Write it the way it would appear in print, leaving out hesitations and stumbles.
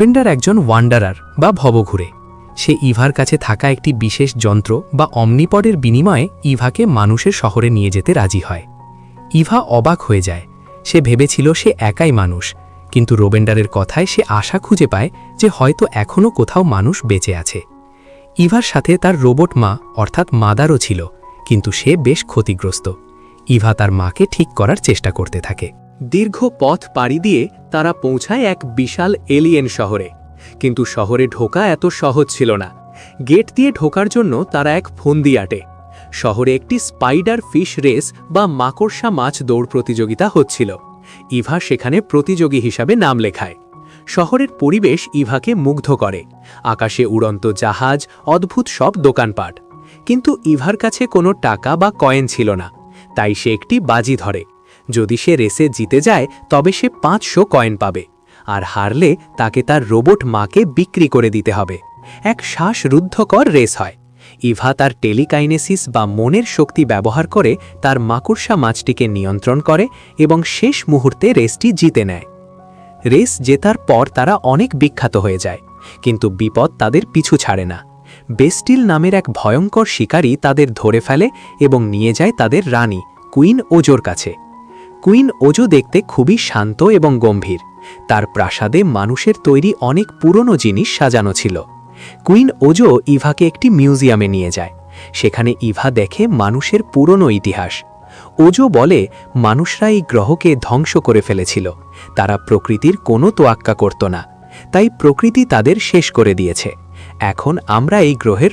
রোপেন্ডার একজন ওয়ান্ডারার বা ভবঘুরে। সে ইভার কাছে থাকা একটি বিশেষ যন্ত্র বা অমনিপডের বিনিময়ে ইভাকে মানুষের শহরে নিয়ে যেতে রাজি হয়। ইভা অবাক হয়ে যায়। সে ভেবেছিল সে একাই মানুষ, কিন্তু রোবেন্ডারের কথায় সে আশা খুঁজে পায় যে হয়তো এখনও কোথাও মানুষ বেঁচে আছে। ইভার সাথে তার রোবট মা অর্থাৎ মাদারও ছিল, কিন্তু সে বেশ ক্ষতিগ্রস্ত। ইভা তার মাকে ঠিক করার চেষ্টা করতে থাকে। দীর্ঘ পথ পাড়ি দিয়ে তারা পৌঁছায় এক বিশাল এলিয়েন শহরে। কিন্তু শহরে ঢোকা এত সহজ ছিল না। গেট দিয়ে ঢোকার জন্য তারা এক ফন্দি আটে। শহরে একটি স্পাইডার ফিশ রেস বা মাকড়সা মাছ দৌড় প্রতিযোগিতা হচ্ছিল। ইভা সেখানে প্রতিযোগী হিসাবে নাম লেখায়। শহরের পরিবেশ ইভাকে মুগ্ধ করে। আকাশে উড়ন্ত জাহাজ, অদ্ভুত সব দোকানপাট। কিন্তু ইভার কাছে কোনো টাকা বা কয়েন ছিল না, তাই সে একটি বাজি ধরে। যদি সে রেসে জিতে যায় তবে সে 500 কয়েন পাবে, আর হারলে তাকে তার রোবট মাকে বিক্রি করে দিতে হবে। এক শ্বাসরুদ্ধকর রেস হয়। ইভা তার টেলিকাইনেসিস বা মনের শক্তি ব্যবহার করে তার মাকড়সা মাছটিকে নিয়ন্ত্রণ করে এবং শেষ মুহূর্তে রেসটি জিতে নেয়। রেস জেতার পর তারা অনেক বিখ্যাত হয়ে যায়, কিন্তু বিপদ তাদের পিছু ছাড়ে না। বেস্টিল নামের এক ভয়ঙ্কর শিকারী তাদের ধরে ফেলে এবং নিয়ে যায় তাদের রানী কুইন ওজোর কাছে। কুইন ওজো দেখতে খুবই শান্ত এবং গম্ভীর। তার প্রাসাদে মানুষের তৈরি অনেক পুরনো জিনিস সাজানো ছিল। কুইন ওজো ইভাকে একটি মিউজিয়ামে নিয়ে যায়। সেখানে ইভা দেখে মানুষের পুরনো ইতিহাস। ওজো বলে মানুষরা এই গ্রহকে ধ্বংস করে ফেলেছিল। তারা প্রকৃতির কোনো তোয়াক্কা করত না, তাই প্রকৃতি তাদের শেষ করে দিয়েছে। এখন আমরা এই গ্রহের